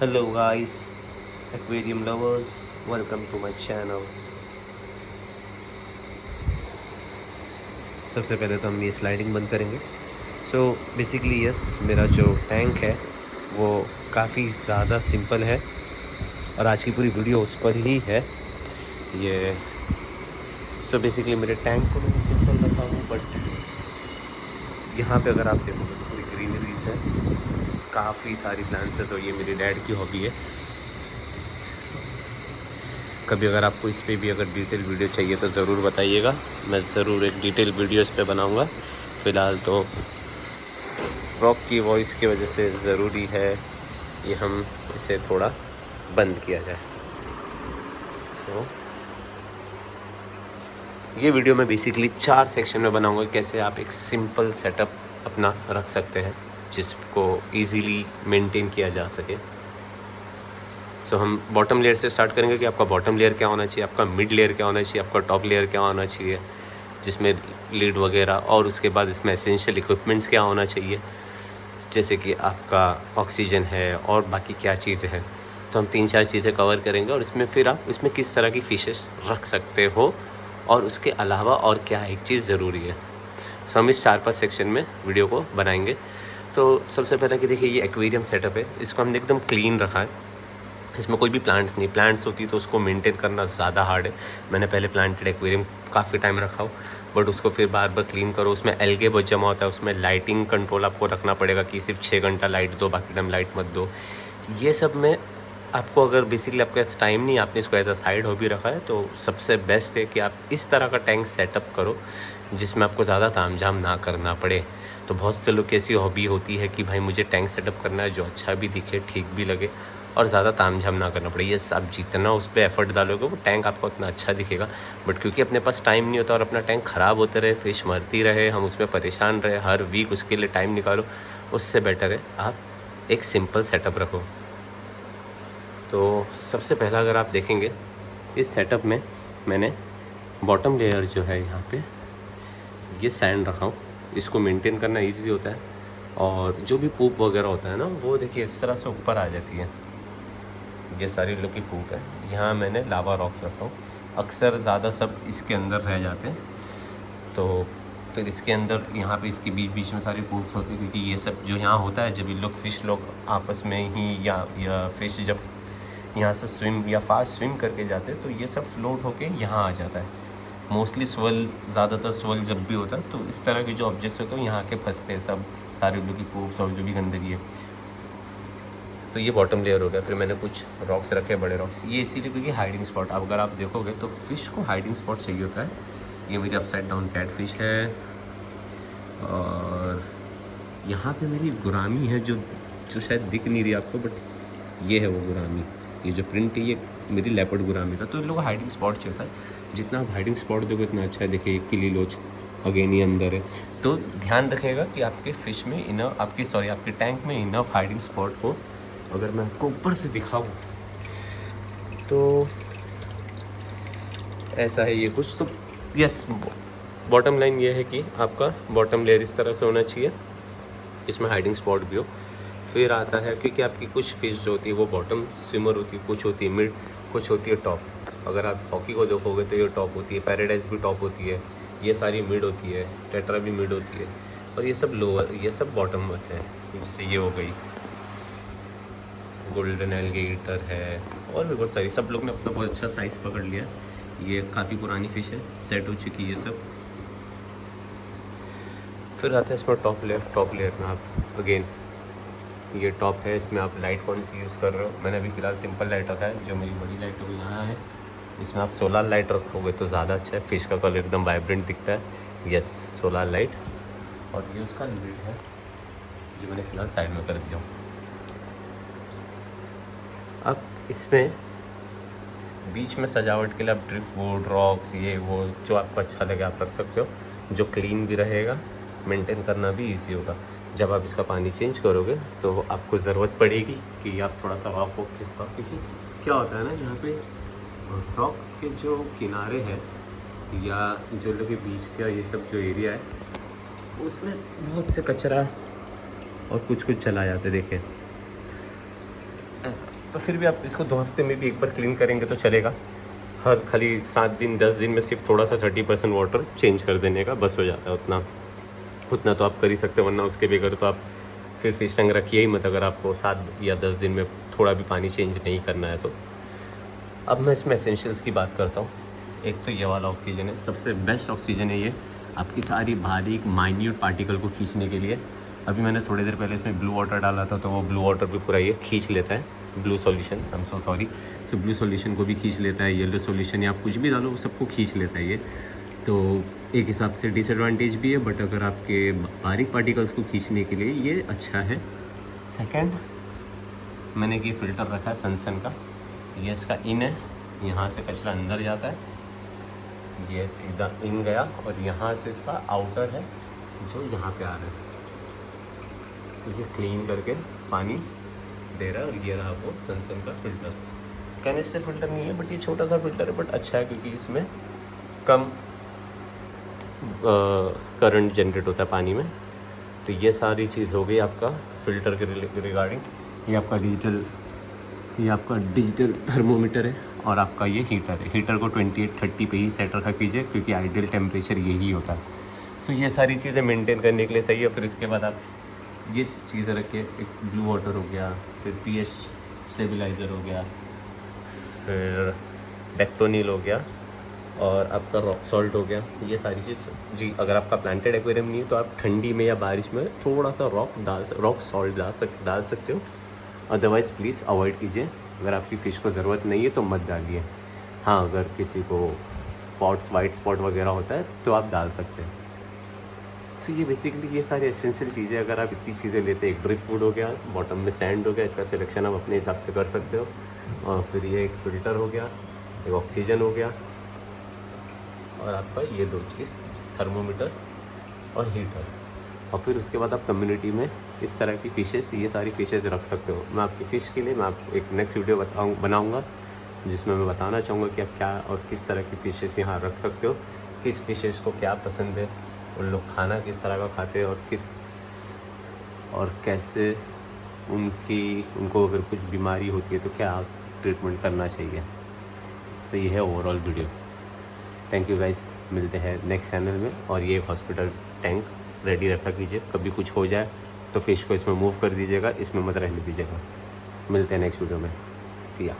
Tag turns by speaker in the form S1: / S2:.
S1: Hello guys, aquarium lovers, welcome to my channel। सबसे पहले तो हम ये स्लाइडिंग बंद करेंगे। सो बेसिकली यस, मेरा जो टैंक है वो काफ़ी ज़्यादा सिंपल है और आज की पूरी वीडियो उस पर ही है। ये सो बेसिकली मेरे टैंक को मैंने सिंपल रखा हूँ, बट यहाँ पे अगर आप देखोगे तो पूरी ग्रीनरीज है, काफ़ी सारी प्लांट्स है। सो ये मेरी डैड की हॉबी है। कभी अगर आपको इस पे भी अगर डिटेल वीडियो चाहिए तो ज़रूर बताइएगा, मैं ज़रूर एक डिटेल वीडियो इस पे बनाऊँगा। फ़िलहाल तो फ्रॉक की वॉइस की वजह से ज़रूरी है ये हम इसे थोड़ा बंद किया जाए। सो ये वीडियो मैं बेसिकली 4 सेक्शन में बनाऊँगा, कैसे आप एक सिंपल सेटअप अपना रख सकते हैं जिसको ईज़िली मेंटेन किया जा सके। सो हम बॉटम लेयर से स्टार्ट करेंगे कि आपका बॉटम लेयर क्या होना चाहिए, आपका मिड लेयर क्या होना चाहिए, आपका टॉप लेयर क्या होना चाहिए, जिसमें लीड वगैरह, और उसके बाद इसमें एसेंशियल इक्विपमेंट्स क्या होना चाहिए, जैसे कि आपका ऑक्सीजन है और बाकी क्या चीज़ें हैं। तो हम 3-4 चीज़ें कवर करेंगे और इसमें फिर आप इसमें किस तरह की फ़िशेस रख सकते हो और उसके अलावा और क्या एक चीज़ ज़रूरी है। सो हम इस 4-5 सेक्शन में वीडियो को बनाएंगे। तो सबसे पहले कि देखिए ये एक्वेरियम सेटअप है, इसको हमने एकदम क्लीन रखा है। इसमें कोई भी प्लांट्स नहीं, प्लांट्स होती तो उसको मेंटेन करना ज़्यादा हार्ड है। मैंने पहले प्लांटेड एक्वेरियम काफ़ी टाइम रखा हो, बट उसको फिर बार बार क्लीन करो, उसमें एल्गे बहुत जमा होता है, उसमें लाइटिंग कंट्रोल आपको रखना पड़ेगा कि सिर्फ 6 घंटा लाइट दो, बाकी टाइम लाइट मत दो। ये सब में आपको अगर बेसिकली आपके पास टाइम नहीं, आपने इसको एज अ साइड हॉबी रखा है, तो सबसे बेस्ट है कि आप इस तरह का टैंक सेटअप करो जिसमें आपको ज़्यादा तामझाम ना करना पड़े। तो बहुत से लोग की ऐसी हॉबी होती है कि भाई मुझे टैंक सेटअप करना है जो अच्छा भी दिखे, ठीक भी लगे और ज़्यादा तामझाम ना करना पड़े। ये आप जितना उस पर एफर्ट डालोगे वो टैंक आपको उतना अच्छा दिखेगा, बट क्योंकि अपने पास टाइम नहीं होता और अपना टैंक ख़राब होते रहे, फिश मरती रहे, हम उसमें परेशान रहे, हर वीक उसके लिए टाइम निकालो, उससे बेटर है आप एक सिंपल सेटअप रखो। तो सबसे पहला अगर आप देखेंगे इस सेटअप में मैंने बॉटम लेयर जो है यहाँ पे ये सैंड रखा हूँ। इसको मेंटेन करना इजी होता है और जो भी पूप वगैरह होता है ना, वो देखिए इस तरह से ऊपर आ जाती है। ये सारी लोग की पूप है। यहाँ मैंने लावा रॉक्स रखा हूँ, अक्सर ज़्यादा सब इसके अंदर रह जाते हैं, तो फिर इसके अंदर यहाँ पे इसके बीच बीच में सारी पूप्स होती है, क्योंकि ये सब जो यहाँ होता है जब ये लोग फ़िश लोग आपस में ही या फ़िश जब यहाँ से स्विम या फास्ट स्विम करके जाते हैं तो ये सब फ्लोट होके यहाँ आ जाता है। मोस्टली स्वेल, ज़्यादातर स्वेल जब भी होता है तो इस तरह के जो ऑब्जेक्ट्स होते हैं यहाँ के फंसते हैं सब, सारे लोग की पूप्स और जो भी गंदगी है। तो ये बॉटम लेयर हो गया। फिर मैंने कुछ रॉक्स रखे, बड़े रॉक्स, ये इसीलिए क्योंकि हाइडिंग स्पॉट, अब अगर आप देखोगे तो फ़िश को हाइडिंग स्पॉट चाहिए होता है। ये मेरी अपसाइड डाउन कैट फिश है और यहाँ पे मेरी गुरामी है जो जो शायद दिख नहीं रही आपको, बट ये है वो गुरामी। ये जो प्रिंट है ये मेरी लेपर्ड गुरामी था। तो इन लोगों को हाइडिंग स्पॉट चाहिए था, जितना आप हाइडिंग स्पॉट दोगे उतना अच्छा है। देखिए किली लोच अगेन ये अंदर है, तो ध्यान रखिएगा कि आपके फ़िश में इनफ, आपके टैंक में इनफ हाइडिंग स्पॉट हो। अगर मैं आपको ऊपर से दिखाऊं तो ऐसा है ये कुछ। तो यस, बॉटम लाइन ये है कि आपका बॉटम लेयर इस तरह से होना चाहिए, इसमें हाइडिंग स्पॉट भी हो। फिर आता है क्योंकि आपकी कुछ फिश जो होती है वो बॉटम स्विमर होती है, कुछ होती है मिड, कुछ होती है टॉप। अगर आप हॉकी को देखोगे तो ये टॉप होती है, पैराडाइज भी टॉप होती है, ये सारी मिड होती है, टेट्रा भी मिड होती है, और ये सब लोअर, ये सब बॉटम है। जैसे ये हो गई गोल्डन एलिगेटर है और भी बहुत सारी, सब लोग ने अपना बहुत अच्छा साइज़ पकड़ लिया। ये काफ़ी पुरानी फ़िश है, सेट हो चुकी है ये सब। फिर आता है इसमें टॉप लेयर। टॉप लेयर में आप अगेन ये टॉप है, इसमें आप लाइट कौन सी यूज़ कर रहे हो। मैंने अभी फ़िलहाल सिंपल लाइट रखा है, जो मेरी बड़ी लाइट अभी यहाँ है। इसमें आप सोलर लाइट रखोगे तो ज़्यादा अच्छा है, फ़िश का कलर एकदम वाइब्रेंट दिखता है। Yes, solar light. और ये उसका लिड है जो मैंने फ़िलहाल साइड में कर दिया हूँ। अब इसमें बीच में सजावट के लिए आप ड्रिफ्ट वुड, रॉक्स, ये वो जो आपको अच्छा लगे आप रख सकते हो, जो क्लीन भी रहेगा, मेंटेन करना भी इजी होगा। जब आप इसका पानी चेंज करोगे तो आपको ज़रूरत पड़ेगी कि आप थोड़ा सा आपको खिसका, क्योंकि क्या होता है ना, यहाँ पे रॉक्स के जो किनारे हैं या जो लोग के बीच का ये सब जो एरिया है उसमें बहुत से कचरा और कुछ चला जाता है। देखिए ऐसा। तो फिर भी आप इसको 2 हफ्ते में भी एक बार क्लीन करेंगे तो चलेगा। हर खाली 7 दिन 10 दिन में सिर्फ थोड़ा सा 30% वाटर चेंज कर देने का बस हो जाता है। उतना तो आप कर ही सकते हो, वरना उसके बगैर तो आप फिर फिश टैंक रखिए ही मत, अगर आपको 7 या 10 दिन में थोड़ा भी पानी चेंज नहीं करना है तो। अब मैं इसमें एसेंशियल्स की बात करता हूँ। एक तो ये वाला ऑक्सीजन है, सबसे बेस्ट ऑक्सीजन है ये आपकी सारी बारीक माइन्यूट पार्टिकल को खींचने के लिए। अभी मैंने थोड़ी देर पहले इसमें ब्लू वाटर डाला था, तो वो ब्लू वाटर भी पूरा ये खींच लेता है। Blue solution, I am so sorry, so blue solution को भी खींच लेता है। येलो सॉल्यूशन या आप कुछ भी डालो वो सबको खींच लेता है ये। तो एक हिसाब से डिसएडवांटेज भी है, बट अगर आपके बारीक पार्टिकल्स को खींचने के लिए ये अच्छा है। सेकंड, मैंने ये फ़िल्टर रखा है सनसन का, ये इसका इन है, यहाँ से कचरा अंदर जाता है, ये सीधा इन गया, और यहाँ से इसका आउटर है जो यहाँ पे आ रहा है, तो ये क्लीन करके पानी दे रहा है। और ये रहा वो सनसन का फ़िल्टर। कैनिस्टर फ़िल्टर नहीं है, बट ये छोटा सा फ़िल्टर है, बट अच्छा है क्योंकि इसमें कम करंट जनरेट होता है पानी में। तो ये सारी चीज़ हो गई आपका फ़िल्टर के रिगार्डिंग। ये आपका डिजिटल थर्मोमीटर है, और आपका ये हीटर है। हीटर को 28-30 पे ही सेट रखा कीजिए क्योंकि आइडियल टेम्परेचर यही होता है। सो ये सारी चीज़ें मेंटेन करने के लिए सही है। फिर इसके बाद आप ये चीज़ें रखिए, एक ब्लू वाटर हो गया, फिर पीएच स्टेबलाइज़र हो गया, फिर डेक्टोनिल हो गया, और आपका रॉक सॉल्ट हो गया। ये सारी चीज़ जी, अगर आपका प्लांटेड एक्वेरियम नहीं है तो आप ठंडी में या बारिश में थोड़ा सा रॉक सॉल्ट डाल सकते हो। अदरवाइज़ प्लीज़ अवॉइड कीजिए। अगर आपकी फ़िश को ज़रूरत नहीं है तो मत डालिए। हाँ, अगर किसी को वाइट स्पॉट वगैरह होता है तो आप डाल सकते हैं। सो ये बेसिकली ये सारी एसेंशियल चीज़ें, अगर आप इतनी चीज़ें लेते हैं, एक ड्रिफ्ट फूड हो गया, बॉटम में सैंड हो गया, इसका सिलेक्शन आप अपने हिसाब से कर सकते हो। और फिर ये एक फ़िल्टर हो गया, एक ऑक्सीजन हो गया, और आपका ये 2 चीज़ थर्मोमीटर और हीटर। और फिर उसके बाद आप कम्युनिटी में इस तरह की फ़िशेस, ये सारी फ़िशेस रख सकते हो। मैं आपकी फ़िश के लिए मैं आपको एक नेक्स्ट वीडियो बनाऊँगा जिसमें मैं बताना चाहूँगा कि आप क्या और किस तरह की फ़िशेस यहाँ रख सकते हो, किस फ़िशेस को क्या पसंद है, उन लोग खाना किस तरह का खाते हैं, और कैसे उनको अगर कुछ बीमारी होती है तो क्या ट्रीटमेंट करना चाहिए। तो ये है overall video. Thank you guys, मिलते हैं नेक्स्ट चैनल में। और ये हॉस्पिटल टैंक रेडी रखा कीजिए, कभी कुछ हो जाए तो फ़िश को इसमें मूव कर दीजिएगा, इसमें मत रहने दीजिएगा। मिलते हैं नेक्स्ट वीडियो में। सी या।